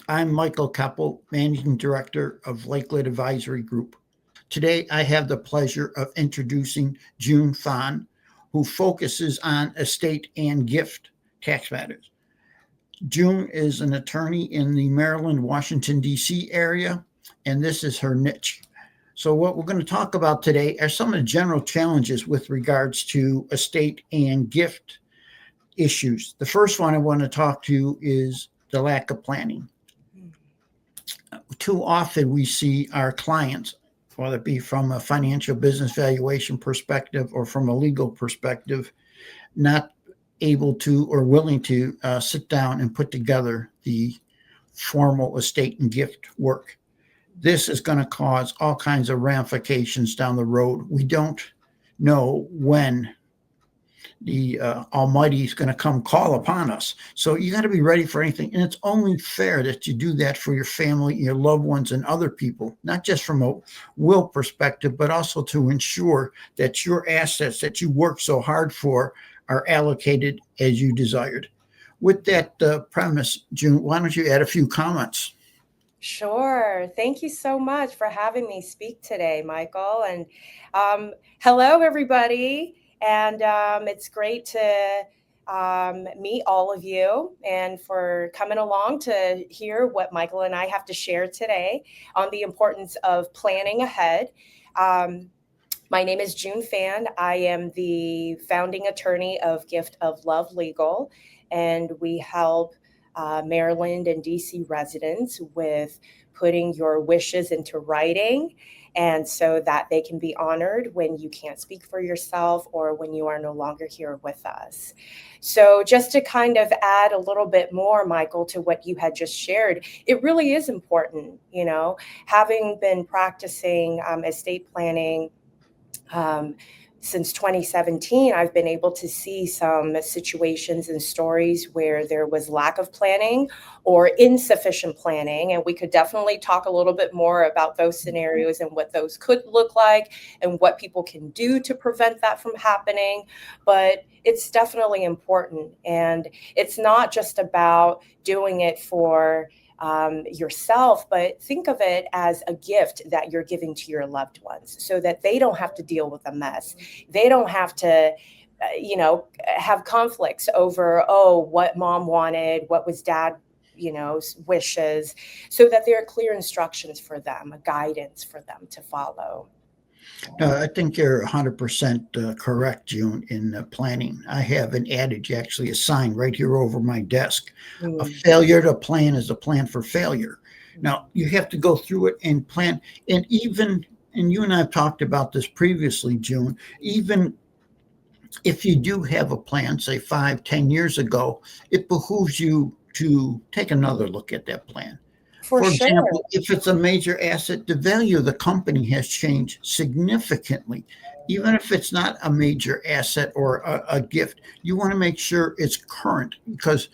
I'm Michael Keppel, Managing Director of Lakeland Advisory Group. Today, I have the pleasure of introducing June Fan, who focuses on estate and gift tax matters. June is an attorney in the Maryland, Washington, D.C. area, and this is her niche. So, what we're going to talk about today are some of the general challenges with regards to estate and gift issues. The first one I want to talk to is the lack of planning. Too often we see our clients, whether it be from a financial business valuation perspective or from a legal perspective, not able to or willing to sit down and put together the formal estate and gift work. This is going to cause all kinds of ramifications down the road. We don't know when the Almighty is going to come call upon us. So you got to be ready for anything. And it's only fair that you do that for your family, your loved ones, and other people, not just from a will perspective, but also to ensure that your assets that you work so hard for are allocated as you desired. With that premise, June, why don't you add a few comments? Sure. Thank you so much for having me speak today, Michael. And hello, everybody. And it's great to meet all of you and for coming along to hear what Michael and I have to share today on the importance of planning ahead. Um, my name is June Fan. I am the founding attorney of Gift of Love Legal, and we help Maryland and DC residents with putting your wishes into writing and so that they can be honored when you can't speak for yourself or when you are no longer here with us. So, just to kind of add a little bit more, Michael, to what you had just shared, it really is important, having been practicing estate planning um, since 2017, I've been able to see some situations and stories where there was lack of planning or insufficient planning. And we could definitely talk a little bit more about those scenarios and what those could look like and what people can do to prevent that from happening. But it's definitely important. And it's not just about doing it for yourself, but think of it as a gift that you're giving to your loved ones so that they don't have to deal with a mess. They don't have to, have conflicts over, oh, what mom wanted, what was dad, wishes, so that there are clear instructions for them, a guidance for them to follow. I think you're 100% correct, June, in planning. I have an adage, actually, a sign right here over my desk. A Mm. failure to plan is a plan for failure. Now, you have to go through it and plan. And you and I have talked about this previously, June, even if you do have a plan, say 5, 10 years ago, it behooves you to take another look at that plan. For For sure. example, if it's a major asset, the value of the company has changed significantly. Even if it's not a major asset or a gift, you want to make sure it's current because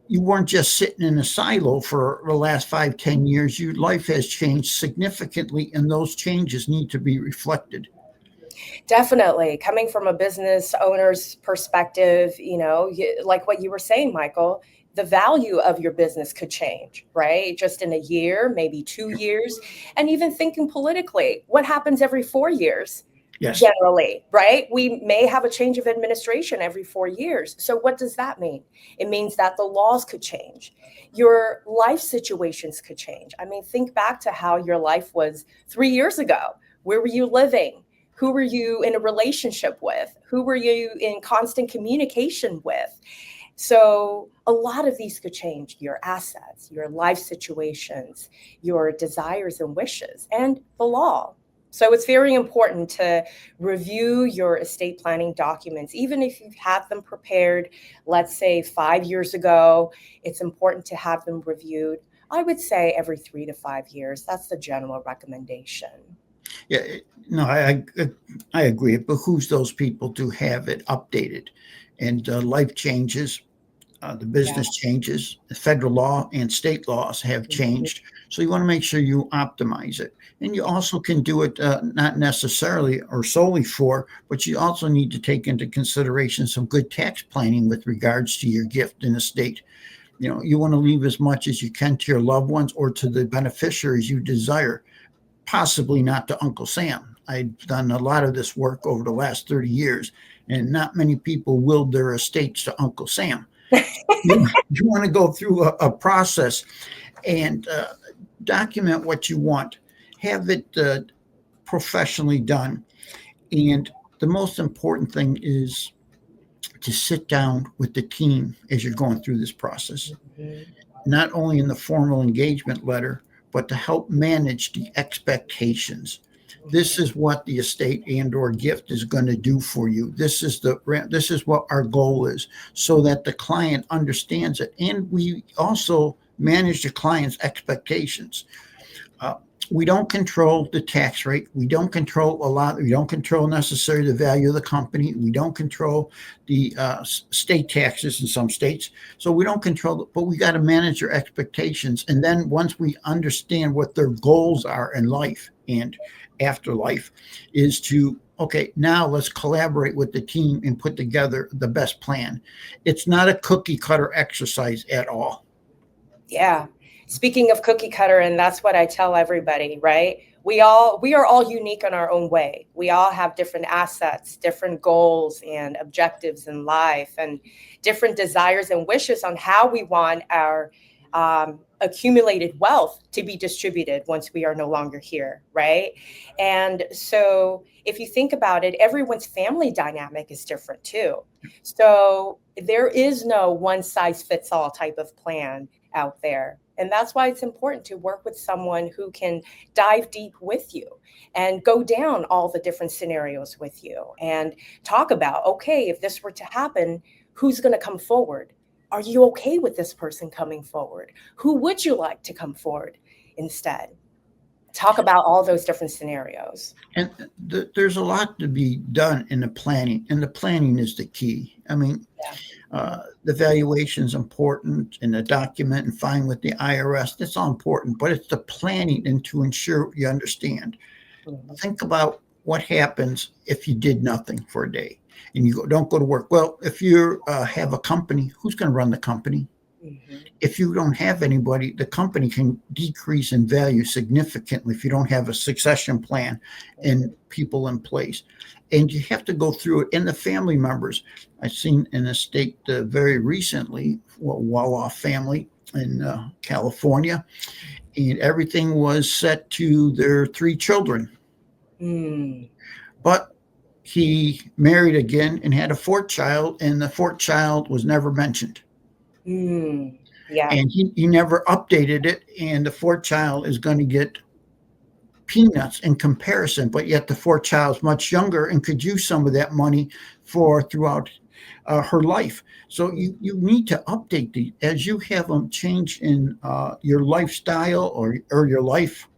you weren't just sitting in a silo for the last 5, 10 years. Your life has changed significantly, and those changes need to be reflected. Definitely. Coming from a business owner's perspective, like what you were saying, Michael, the value of your business could change, right? Just in a year, maybe 2 years. And even thinking politically, what happens every 4 years? Yes. Generally, right? We may have a change of administration every 4 years. So, what does that mean? It means that the laws could change. Your life situations could change. I mean, think back to how your life was 3 years ago. Where were you living? Who were you in a relationship with? Who were you in constant communication with? So, a lot of these could change your assets, your life situations, your desires and wishes, and the law. So, it's very important to review your estate planning documents, even if you've had them prepared, let's say 5 years ago. It's important to have them reviewed. I would say every 3 to 5 years. That's the general recommendation. Yeah. No, I agree. It behooves those people to have it updated. And life changes, the Yeah. business changes, the federal law and state laws have Mhm. changed. So you want to make sure you optimize it. And you also can do it not necessarily or solely for, but you also need to take into consideration some good tax planning with regards to your gift and estate. You want to leave as much as you can to your loved ones or to the beneficiaries you desire, possibly not to Uncle Sam. I've done a lot of this work over the last 30 years, and not many people willed their estates to Uncle Sam. You want to go through a process and document what you want, have it professionally done. And the most important thing is to sit down with the team as you're going through this process, not only in the formal engagement letter, but to help manage the expectations. This is what the estate and or gift is going to do for you. This is what our goal is, so that the client understands it. And we also manage the client's expectations. We don't control the tax rate. We don't control We don't control necessarily the value of the company. We don't control the state taxes in some states. So we don't control, but we got to manage their expectations. And then once we understand what their goals are in life and afterlife, is to, okay, now let's collaborate with the team and put together the best plan. It's not a cookie cutter exercise at all. Yeah. Speaking of cookie cutter, and that's what I tell everybody, right? We are all unique in our own way. We all have different assets, different goals and objectives in life, and different desires and wishes on how we want our accumulated wealth to be distributed once we are no longer here, right? And so if you think about it, everyone's family dynamic is different too. So there is no one size fits all type of plan out there. And that's why it's important to work with someone who can dive deep with you and go down all the different scenarios with you and talk about, okay, if this were to happen, who's going to come forward? Are you okay with this person coming forward? Who would you like to come forward instead? Talk about all those different scenarios. And there's a lot to be done in the planning, and the planning is the key. I mean, the valuation is important, and the document and fine with the IRS, that's all important, but it's the planning and to ensure you understand. Think about what happens if you did nothing for a day and you don't go to work. Well, if you have a company, who's going to run the company? If you don't have anybody, the company can decrease in value significantly if you don't have a succession plan and people in place. And you have to go through it. And the family members, I've seen in a state very recently, well-off family in California, and everything was set to their 3 children. But he married again and had a 4th child, and the 4th child was never mentioned. Yeah. And he never updated it, and the 4th child is going to get peanuts in comparison, but yet the 4th child's much younger and could use some of that money for throughout her life. So you need to update as you have them change in your lifestyle or your life,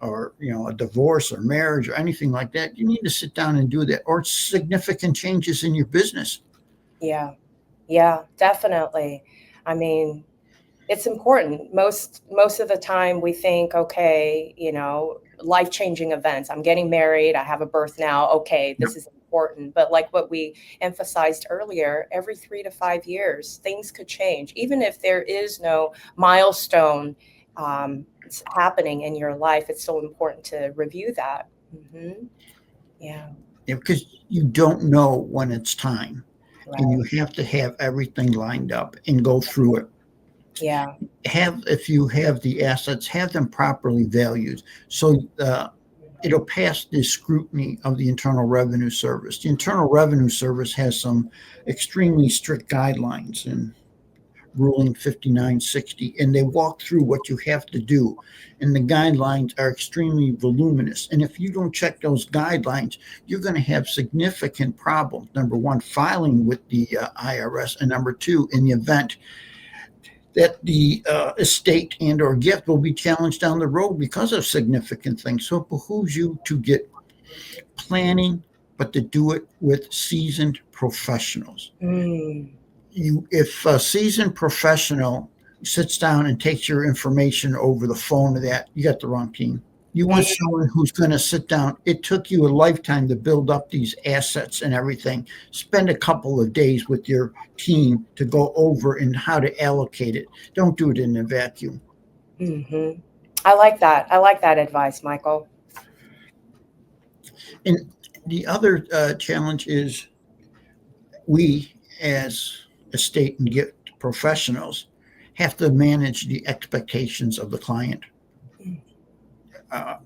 or a divorce or marriage or anything like that. You need to sit down and do that, or significant changes in your business. Yeah, definitely. I mean, it's important. Most of the time we think, okay, life-changing events. I'm getting married. I have a birth now. Okay, this is important. But like what we emphasized earlier, every 3 to 5 years, things could change. Even if there is no milestone happening in your life, it's still important to review that. Yeah, because you don't know when it's time. right. And you have to have everything lined up and go through it. Yeah. If you have the assets, have them properly valued, so it'll pass the scrutiny of the Internal Revenue Service. The Internal Revenue Service has some extremely strict guidelines in Ruling 5960, and they walk through what you have to do. And the guidelines are extremely voluminous. And if you don't check those guidelines, you're going to have significant problems. Number one, filing with the IRS, and number two, in the event that the estate and or gift will be challenged down the road because of significant things. So it behooves you to get planning, but to do it with seasoned professionals. If a seasoned professional sits down and takes your information over the phone to that, you got the wrong team. You want someone who's going to sit down. It took you a lifetime to build up these assets and everything. Spend a couple of days with your team to go over and how to allocate it. Don't do it in a vacuum. Mm-hmm. I like that. I like that advice, Michael. And the other challenge is we, as estate and gift professionals, have to manage the expectations of the client. Uh,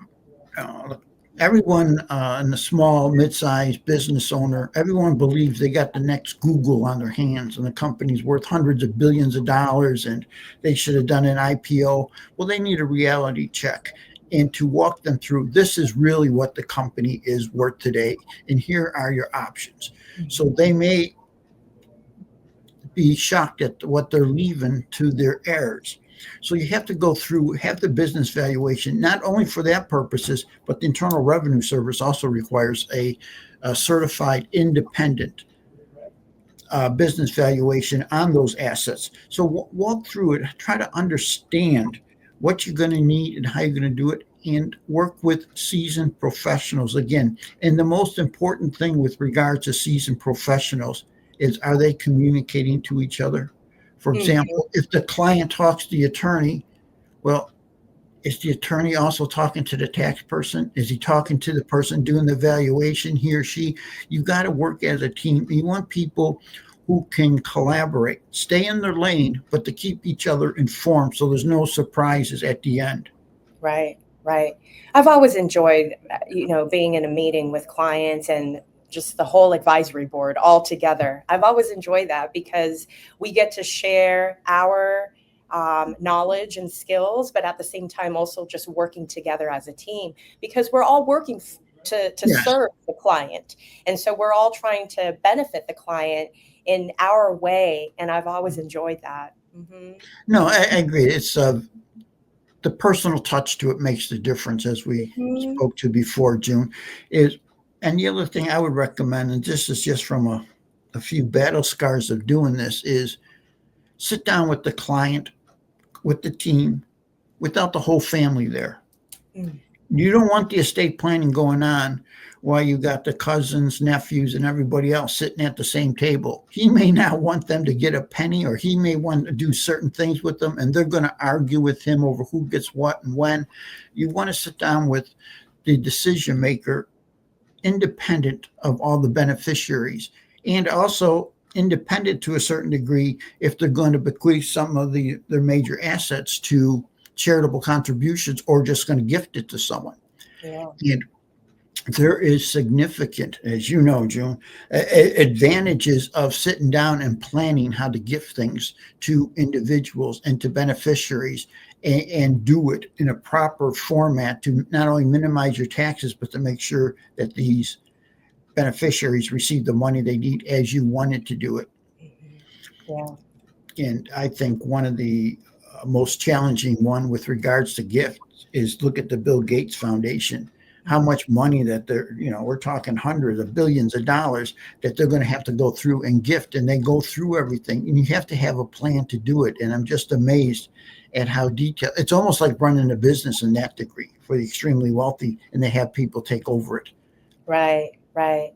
Everyone in the small, mid-sized business owner, everyone believes they got the next Google on their hands and the company's worth hundreds of billions of dollars and they should have done an IPO. Well, they need a reality check and to walk them through this is really what the company is worth today. And here are your options. So they may be shocked at what they're leaving to their heirs. So you have to go through, have the business valuation, not only for that purposes, but the Internal Revenue Service also requires a certified independent business valuation on those assets. So walk through it, try to understand what you're going to need and how you're going to do it, and work with seasoned professionals again. And the most important thing with regards to seasoned professionals is, are they communicating to each other? For example, if the client talks to the attorney, well, is the attorney also talking to the tax person? Is he talking to the person doing the valuation, he or she? You got to work as a team. You want people who can collaborate, stay in their lane, but to keep each other informed so there's no surprises at the end. Right, right. I've always enjoyed, being in a meeting with clients and just the whole advisory board all together. I've always enjoyed that because we get to share our knowledge and skills, but at the same time also just working together as a team because we're all working to Yes. serve the client. And so we're all trying to benefit the client in our way. And I've always enjoyed that. Mm-hmm. No, I agree. It's the personal touch to it makes the difference, as we Mm-hmm. spoke to before, June. And the other thing I would recommend, and this is just from a few battle scars of doing this, is sit down with the client, with the team, without the whole family there. Mm. You don't want the estate planning going on while you got the cousins, nephews, and everybody else sitting at the same table. He may not want them to get a penny, or he may want to do certain things with them, and they're going to argue with him over who gets what and when. You want to sit down with the decision maker, independent of all the beneficiaries, and also independent to a certain degree if they're going to bequeath some of their major assets to charitable contributions or just going to gift it to someone. Yeah. And there is significant, as you know, June, advantages of sitting down and planning how to gift things to individuals and to beneficiaries, and do it in a proper format to not only minimize your taxes, but to make sure that these beneficiaries receive the money they need as you wanted to do it. Yeah. And I think one of the most challenging one with regards to gifts is look at the Bill Gates Foundation. How much money that they're, we're talking hundreds of billions of dollars that they're going to have to go through and gift, and they go through everything. And you have to have a plan to do it. And I'm just amazed at how detailed. It's almost like running a business in that degree for the extremely wealthy, and they have people take over it. Right, right.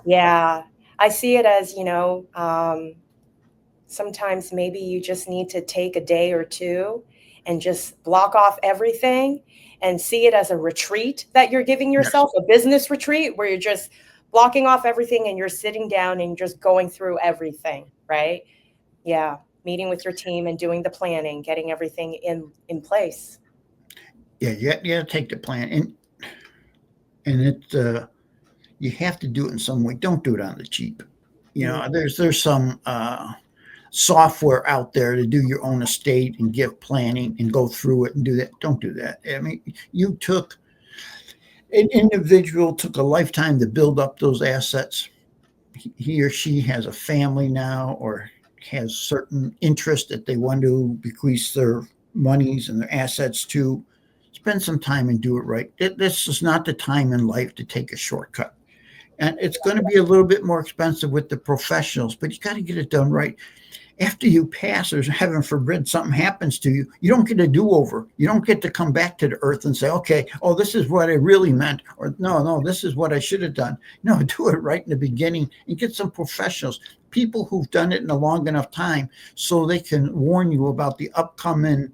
Yeah. I see it as, sometimes maybe you just need to take a day or two and just block off everything and see it as a retreat that you're giving yourself, a business retreat where you're just blocking off everything and you're sitting down and just going through everything, right? Yeah. Meeting with your team and doing the planning, getting everything in place. Yeah, you got to take the plan, and it you have to do it in some way. Don't do it on the cheap. There's some software out there to do your own estate and gift planning and go through it and do that. Don't do that. I mean, an individual took a lifetime to build up those assets. He or she has a family now, or has certain interest that they want to bequeath their monies and their assets to. Spend some time and do it right. This is not the time in life to take a shortcut. And it's going to be a little bit more expensive with the professionals, but you got to get it done right. After you pass, or heaven forbid something happens to you, you don't get a do-over. You don't get to come back to the earth and say, okay, oh, this is what I really meant, or no, this is what I should have done. No, do it right in the beginning and get some professionals, people who've done it in a long enough time so they can warn you about the upcoming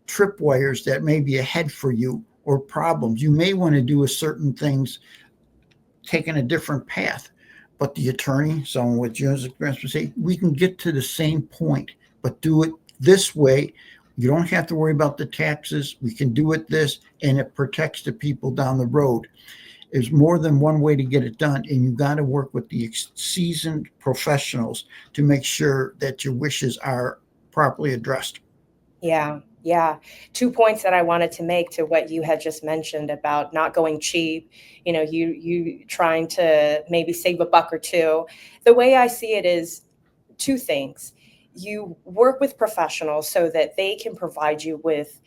tripwires that may be ahead for you, or problems. You may want to do a certain things, taking a different path. But the attorney, someone with Jones experience, would say, we can get to the same point, but do it this way. You don't have to worry about the taxes. We can do it this, and it protects the people down the road. There's more than one way to get it done, and you got to work with the seasoned professionals to make sure that your wishes are properly addressed. Yeah. Yeah. 2 points that I wanted to make to what you had just mentioned about not going cheap, you trying to maybe save a buck or two. The way I see it is two things. You work with professionals so that they can provide you with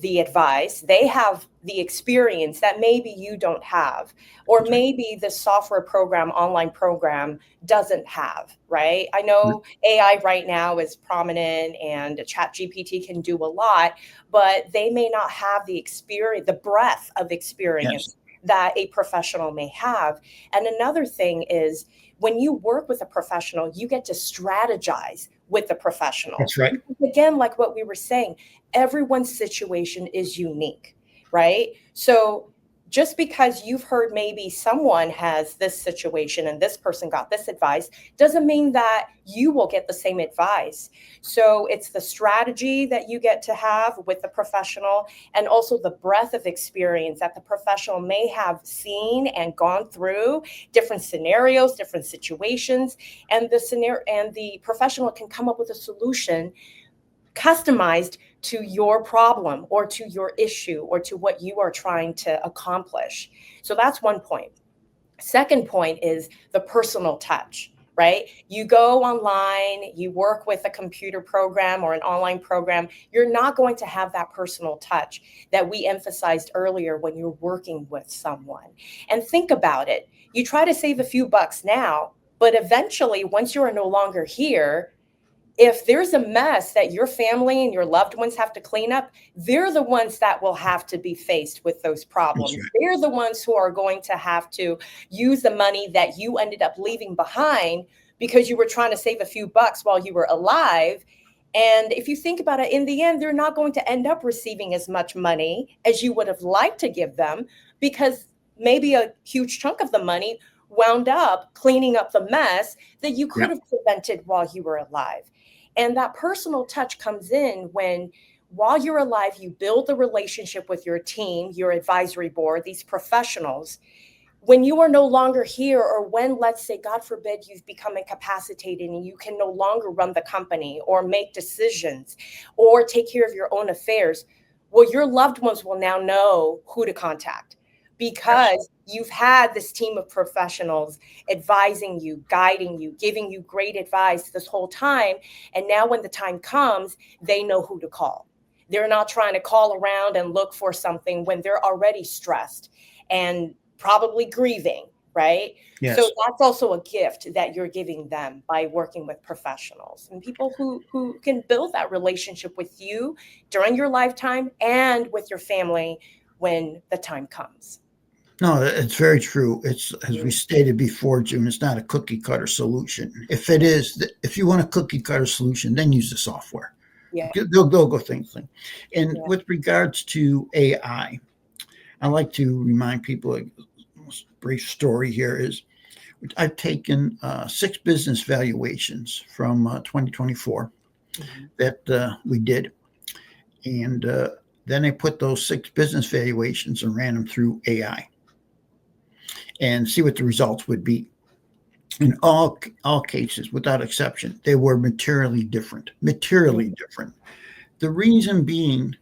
the advice. They have the experience that maybe you don't have, or maybe the software program, online program doesn't have, right? I know AI right now is prominent and ChatGPT can do a lot, but they may not have the experience, the breadth of experience that a professional may have. And another thing is, when you work with a professional, you get to strategize with the professional. That's right. Again, like what we were saying, everyone's situation is unique, right? So just because you've heard maybe someone has this situation and this person got this advice doesn't mean that you will get the same advice. So it's the strategy that you get to have with the professional, and also the breadth of experience that the professional may have seen and gone through different scenarios, different situations, and the professional can come up with a solution customized to your problem or to your issue or to what you are trying to accomplish. So that's one point. Second point is the personal touch, right? You go online, you work with a computer program or an online program, you're not going to have that personal touch that we emphasized earlier when you're working with someone. And think about it. You try to save a few bucks now, but eventually, once you are no longer here, if there's a mess that your family and your loved ones have to clean up, they're the ones that will have to be faced with those problems. Right. They're the ones who are going to have to use the money that you ended up leaving behind because you were trying to save a few bucks while you were alive. And if you think about it, in the end, they're not going to end up receiving as much money as you would have liked to give them, because maybe a huge chunk of the money wound up cleaning up the mess that you could have prevented while you were alive. And that personal touch comes in when, while you're alive, you build the relationship with your team, your advisory board, these professionals. When you are no longer here, or when, let's say, God forbid, you've become incapacitated and you can no longer run the company or make decisions or take care of your own affairs, well, your loved ones will now know who to contact, because you've had this team of professionals advising you, guiding you, giving you great advice this whole time. And now when the time comes, they know who to call. They're not trying to call around and look for something when they're already stressed and probably grieving, right? Yes. So that's also a gift that you're giving them by working with professionals and people who can build that relationship with you during your lifetime and with your family when the time comes. No, it's very true. It's, as we stated before, Jim, it's not a cookie cutter solution. If it is, if you want a cookie cutter solution, then use the software. Yeah. They'll go things. And with regards to AI, I like to remind people, a brief story here is, I've taken 6 business valuations from 2024 that we did. And then I put those 6 business valuations and ran them through AI and see what the results would be. In all cases, without exception, they were materially different. The reason being,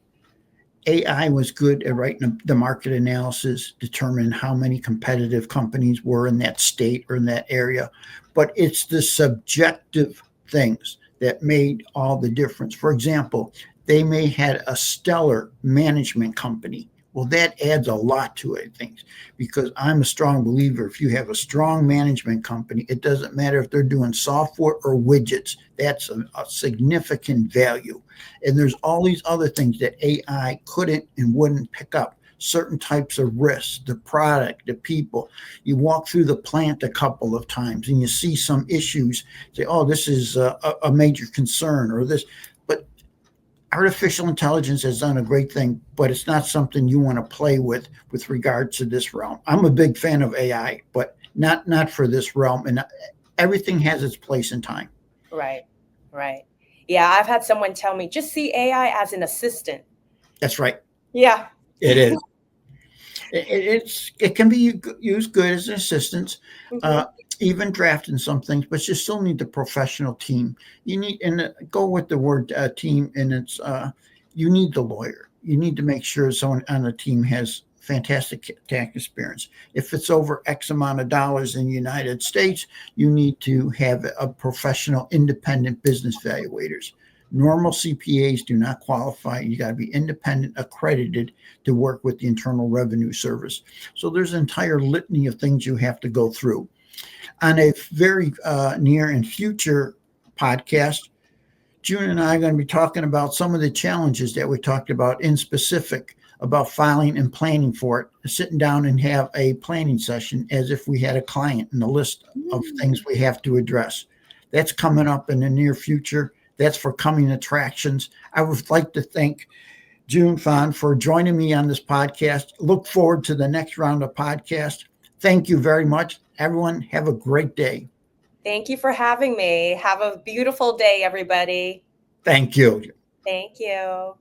AI was good at writing the market analysis, determining how many competitive companies were in that state or in that area. But it's the subjective things that made all the difference. For example, they may had a stellar management company Well, that adds a lot to it, I think, because I'm a strong believer. If you have a strong management company, it doesn't matter if they're doing software or widgets. That's a significant value. And there's all these other things that AI couldn't and wouldn't pick up. Certain types of risks, the product, the people. You walk through the plant a couple of times and you see some issues. Say, oh, this is a major concern, or this. But artificial intelligence has done a great thing, but it's not something you want to play with regard to this realm. I'm a big fan of AI, but not for this realm. And everything has its place and time. Right. Yeah, I've had someone tell me, just see AI as an assistant. That's right. Yeah. It is. It can be used good as an assistant, even drafting some things, but you still need the professional team. You need, and go with the word team, and it's you need the lawyer. You need to make sure someone on the team has fantastic tax experience. If it's over X amount of dollars in the United States, you need to have a professional, independent business valuators. Normal CPAs do not qualify. You got to be independent, accredited to work with the Internal Revenue Service. So there's an entire litany of things you have to go through. On a very near and future podcast, June and I are going to be talking about some of the challenges that we talked about in specific about filing and planning for it, sitting down and have a planning session as if we had a client and a list of things we have to address. That's coming up in the near future. That's for coming attractions. I would like to thank June Phan for joining me on this podcast. Look forward to the next round of podcasts. Thank you very much. Everyone, have a great day. Thank you for having me. Have a beautiful day, everybody. Thank you. Thank you.